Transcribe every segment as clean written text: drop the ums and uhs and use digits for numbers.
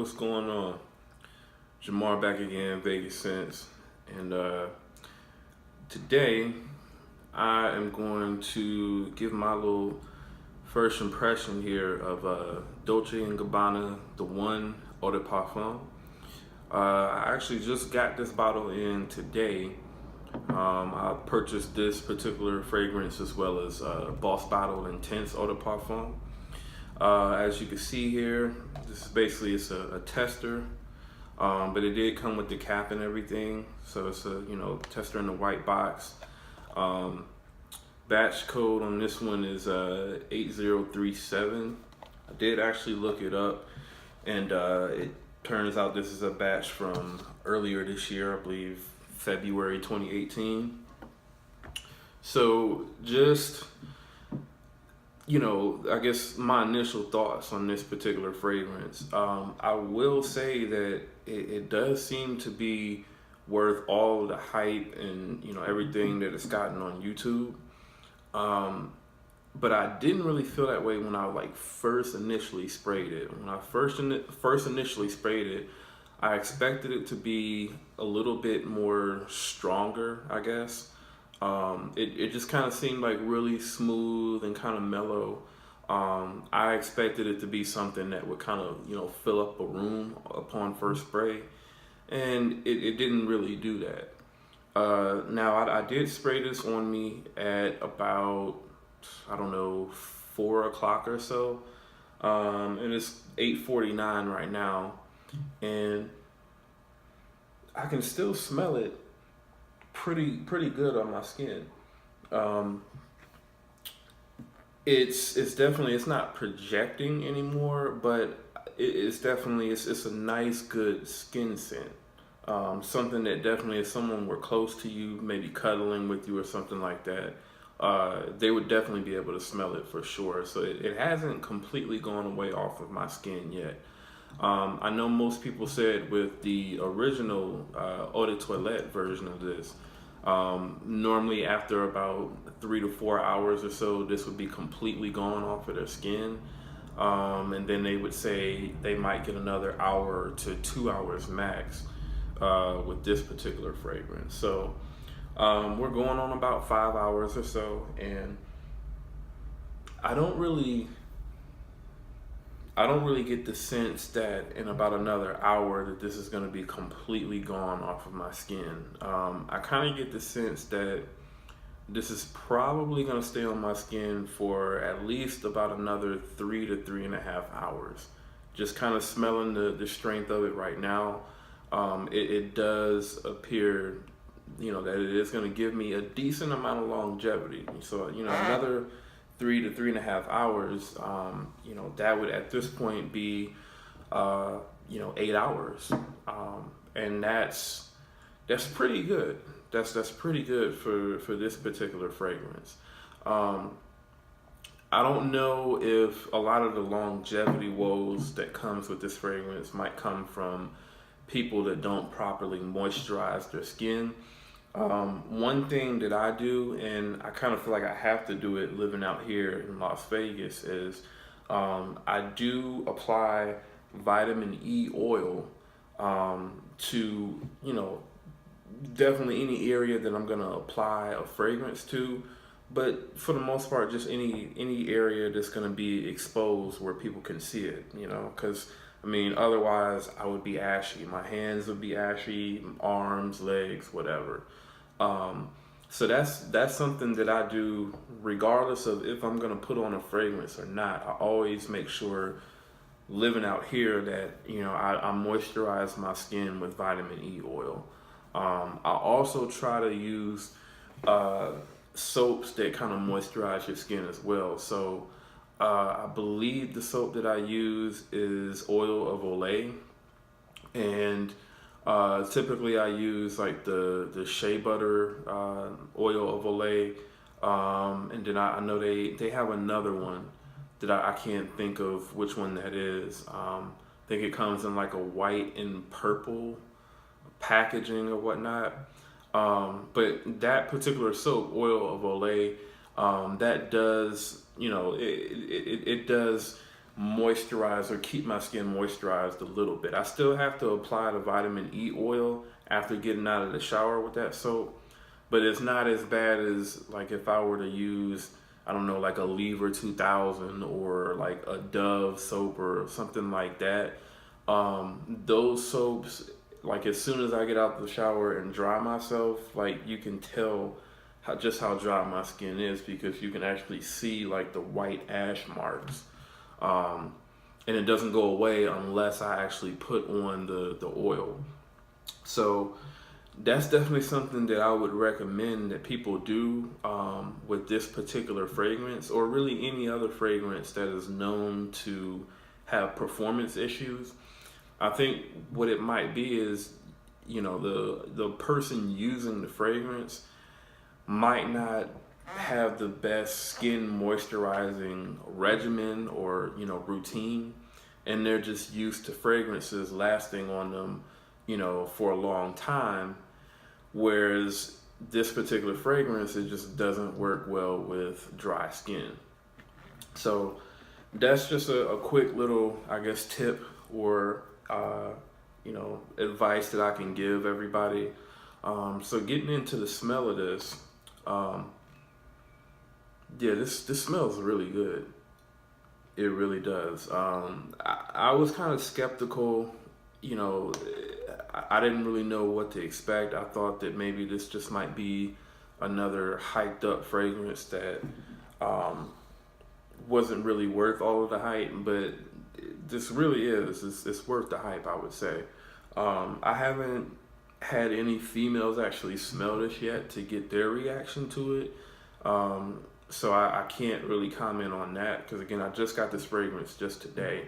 what's going on? Jamar back again, Vegas Sense. And today I am going to give my little first impression here of Dolce Gabbana, the One Eau de Parfum. I actually just got this bottle in today. I purchased this particular fragrance as well as Boss Bottle Intense Eau de Parfum. As you can see here, this is basically a tester, but it did come with the cap and everything. So it's a tester in the white box. Batch code on this one is 8037. I did actually look it up, and it turns out this is a batch from earlier this year, I believe February 2018. So just, I guess my initial thoughts on this particular fragrance. I will say that it does seem to be worth all the hype and everything that it's gotten on YouTube. But I didn't really feel that way when I first initially sprayed it. When I first initially sprayed it, I expected it to be a little bit more stronger, I guess. It just kind of seemed like really smooth and kind of mellow. I expected it to be something that would kind of, fill up a room upon first spray, and it didn't really do that. Now I did spray this on me at about, I don't know, 4 o'clock or so, and it's 8:49 right now, and I can still smell it pretty good on my skin. It's definitely, it's not projecting anymore, but it's definitely, it's a nice good skin scent. Something that definitely, if someone were close to you, maybe cuddling with you or something like that, they would definitely be able to smell it for sure. So it hasn't completely gone away off of my skin yet. I know most people said with the original Eau de Toilette version of this, normally after about 3 to 4 hours or so, this would be completely gone off of their skin. And then they would say they might get another hour to 2 hours max with this particular fragrance. So we're going on about 5 hours or so, and I don't really get the sense that in about another hour that this is going to be completely gone off of my skin. I kind of get the sense that this is probably going to stay on my skin for at least about another 3 to 3.5 hours. Just kind of smelling the strength of it right now. It does appear, that it is going to give me a decent amount of longevity. So, another 3 to 3.5 hours, that would at this point be, 8 hours. And that's pretty good. That's pretty good for this particular fragrance. I don't know if a lot of the longevity woes that comes with this fragrance might come from people that don't properly moisturize their skin. One thing that I do, and I kind of feel like I have to do it living out here in Las Vegas, is I do apply vitamin E oil to, definitely any area that I'm gonna apply a fragrance to, but for the most part, just any area that's gonna be exposed where people can see it, because otherwise I would be ashy. My hands would be ashy, arms, legs, whatever. So that's something that I do regardless of if I'm gonna put on a fragrance or not. I always make sure, living out here, that I moisturize my skin with vitamin E oil. I also try to use soaps that kind of moisturize your skin as well. So I believe the soap that I use is oil of Olay, and typically I use the shea butter oil of Olay, and then I know they have another one that I can't think of which one that is. I think it comes in like a white and purple packaging or whatnot. But that particular soap, oil of Olay, that does, it does moisturize or keep my skin moisturized a little bit. I still have to apply the vitamin E oil after getting out of the shower with that soap, but it's not as bad as like if I were to use, I don't know, like a Lever 2000 or like a Dove soap or something like that. Those soaps, like as soon as I get out the shower and dry myself, like you can tell how dry my skin is, because you can actually see like the white ash marks. And it doesn't go away unless I actually put on the oil. So that's definitely something that I would recommend that people do with this particular fragrance, or really any other fragrance that is known to have performance issues. I think what it might be is, you know, the person using the fragrance might not have the best skin moisturizing regimen or, you know, routine, and they're just used to fragrances lasting on them, you know, for a long time, whereas this particular fragrance, it just doesn't work well with dry skin. So that's just a quick little, I guess, tip or you know, advice that I can give everybody. So getting into the smell of this, yeah, this smells really good. It really does. I was kind of skeptical, you know, I didn't really know what to expect. I thought that maybe this just might be another hyped up fragrance that wasn't really worth all of the hype, but this really is. It's worth the hype, I would say. I haven't had any females actually smell this yet to get their reaction to it. So I can't really comment on that, because again, I just got this fragrance just today.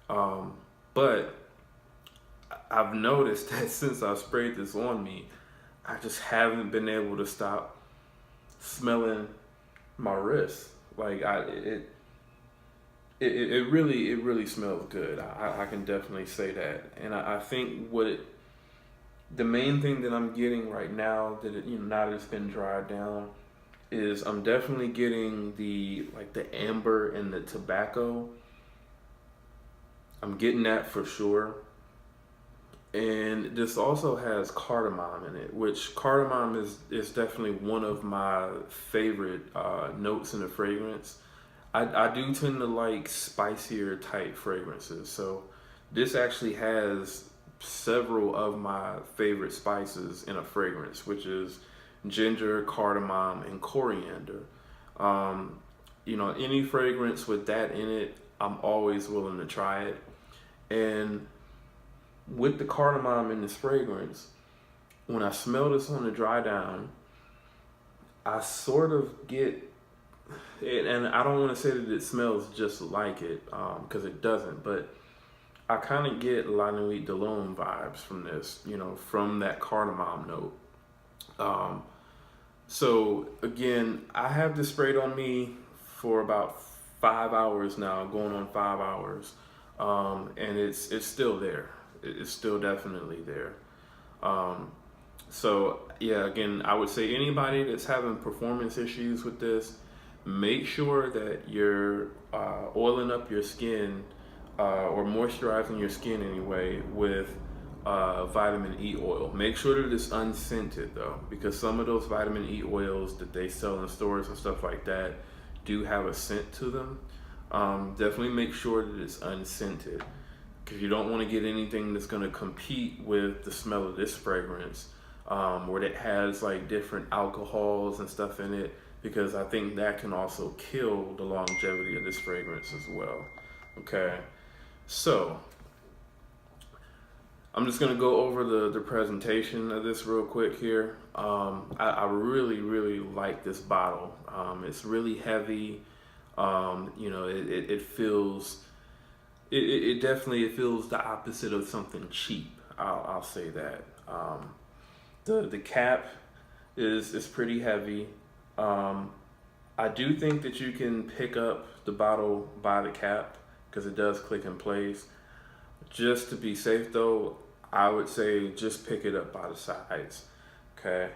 But I've noticed that since I sprayed this on me, I just haven't been able to stop smelling my wrist. Like it really smells good. I can definitely say that. And I think the main thing that I'm getting right now, that you know, now that it's been dried down, is I'm definitely getting the amber and the tobacco. I'm getting that for sure. And this also has cardamom in it, which cardamom is definitely one of my favorite notes in a fragrance. I do tend to like spicier type fragrances, so this actually has several of my favorite spices in a fragrance, which is ginger, cardamom, and coriander. You know, any fragrance with that in it, I'm always willing to try it. And with the cardamom in this fragrance, when I smell this on the dry down, I sort of get it, and I don't want to say that it smells just like it, because it doesn't, but I kind of get La Nuit de l'Homme vibes from this, you know, from that cardamom note. So again, I have this sprayed on me for about 5 hours now, going on 5 hours, and it's still there. It's still definitely there. So yeah, again, I would say anybody that's having performance issues with this, make sure that you're oiling up your skin or moisturizing your skin anyway with vitamin E oil. Make sure that it's unscented though, because some of those vitamin E oils that they sell in stores and stuff like that do have a scent to them. Definitely make sure that it's unscented, because you don't want to get anything that's going to compete with the smell of this fragrance, where it has like different alcohols and stuff in it, because I think that can also kill the longevity of this fragrance as well. Okay, so I'm just going to go over the presentation of this real quick here. I really like this bottle. It's really heavy. You know, it feels, it definitely feels the opposite of something cheap. I'll say that. The cap is pretty heavy. I do think that you can pick up the bottle by the cap, because it does click in place. Just to be safe though, I would say just pick it up by the sides. Okay,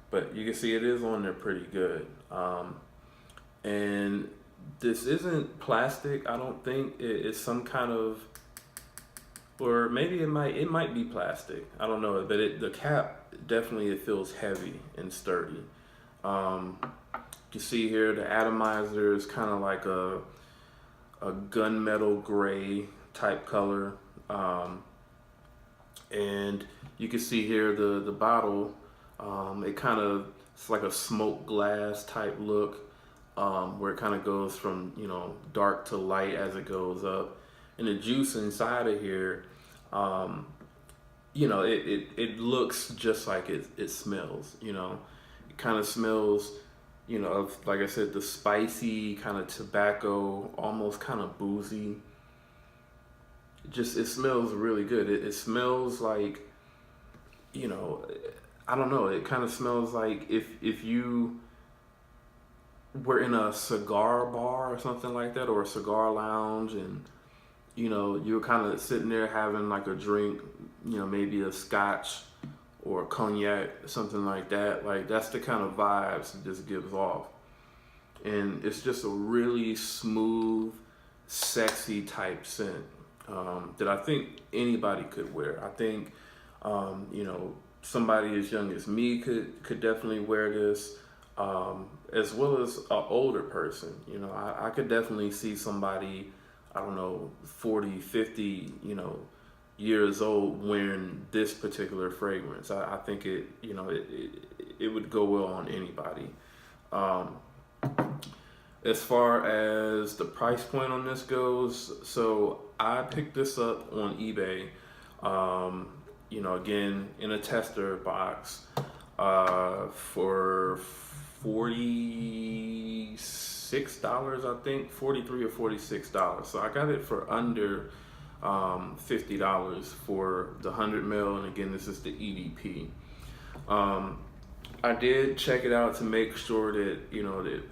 but you can see it is on there pretty good. And This isn't plastic. I don't think it's some kind of, or maybe it might be plastic. I don't know, but the cap definitely it feels heavy and sturdy. Um, you see here the atomizer is kind of like a gunmetal gray type color, and you can see here the bottle. It kind of it's like a smoke glass type look, where it kind of goes from dark to light as it goes up, and the juice inside of here, um, it looks just like it smells. It kind of smells, of, like I said, the spicy kind of tobacco, almost kind of boozy. It smells really good. It smells like, you know, I don't know. It kind of smells like if you were in a cigar bar or something like that, or a cigar lounge, and you're kind of sitting there having like a drink, maybe a scotch or a cognac, something like that. Like, that's the kind of vibes it just gives off. And it's just a really smooth, sexy type scent, that I think anybody could wear. I think, somebody as young as me could definitely wear this, as well as an older person. I could definitely see somebody, I don't know, 40, 50, years old wearing this particular fragrance. I think it would go well on anybody. Um, as far as the price point on this goes, so I picked this up on eBay. Again, in a tester box, for $46, I think, 43 or $46. So I got it for under $50 for the 100 ml, and again, this is the EDP. I did check it out to make sure that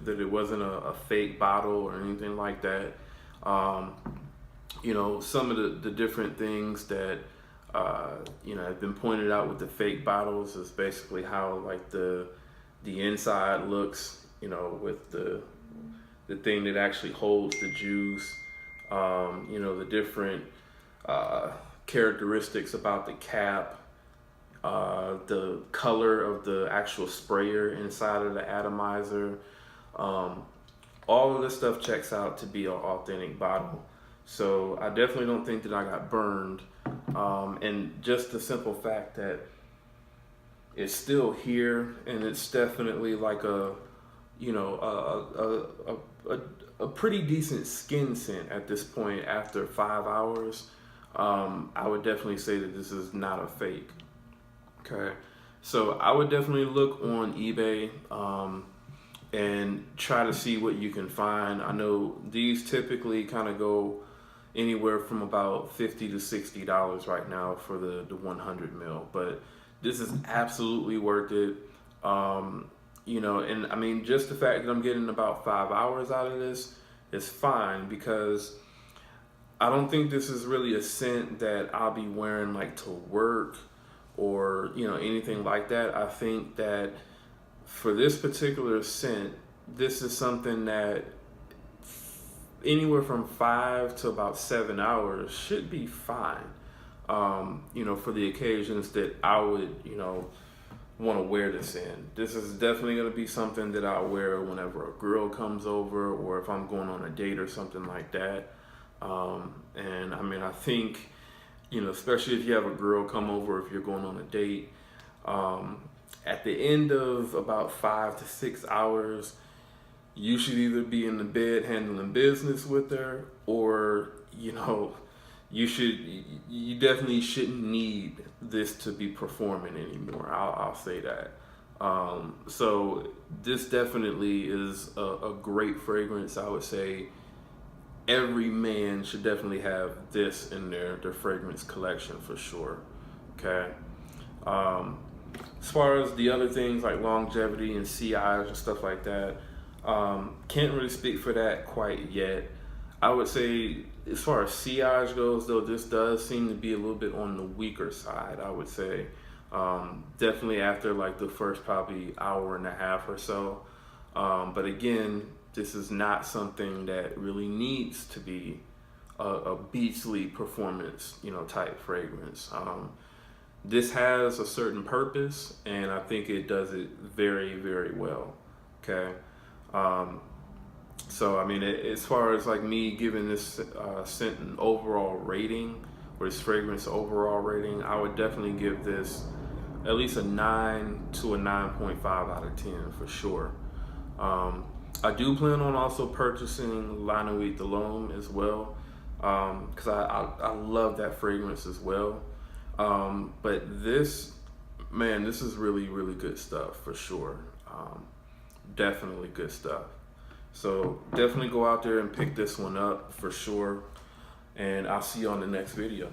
that it wasn't a fake bottle or anything like that. Some of the different things that have been pointed out with the fake bottles is basically how, like, the inside looks, with the thing that actually holds the juice. The different characteristics about the cap, the color of the actual sprayer inside of the atomizer. All of this stuff checks out to be an authentic bottle. So I definitely don't think that I got burned. And just the simple fact that it's still here, and it's definitely like a pretty decent skin scent at this point after 5 hours. I would definitely say that this is not a fake. Okay, so I would definitely look on eBay, and try to see what you can find. I know these typically kind of go anywhere from about $50 to $60 right now for the 100 mil, but this is absolutely worth it. And I mean, just the fact that I'm getting about 5 hours out of this is fine, because I don't think this is really a scent that I'll be wearing like to work or anything like that. I think that for this particular scent, this is something that anywhere from 5 to about 7 hours should be fine. For the occasions that I would, want to wear this in. This is definitely going to be something that I'll wear whenever a girl comes over, or if I'm going on a date or something like that. And I mean, I think, especially if you have a girl come over, if you're going on a date, at the end of about 5 to 6 hours, you should either be in the bed handling business with her, or you definitely shouldn't need this to be performing anymore. I'll say that. So this definitely is a great fragrance. I would say every man should definitely have this in their fragrance collection for sure. Okay. As far as the other things like longevity and CIs and stuff like that, can't really speak for that quite yet. I would say as far as CIs goes, though, this does seem to be a little bit on the weaker side, I would say. Definitely after like the first probably hour and a half or so. But again, This is not something that really needs to be a Beachly performance, type fragrance. This has a certain purpose, and I think it does it very, very well. Okay. So I mean, as far as like me giving this scent an overall rating, or this fragrance overall rating, I would definitely give this at least a 9 to a 9.5 out of 10 for sure. I do plan on also purchasing La Nuit de l'Homme as well, because I love that fragrance as well. But this, man, this is really, really good stuff for sure. Definitely good stuff. So definitely go out there and pick this one up for sure. And I'll see you on the next video.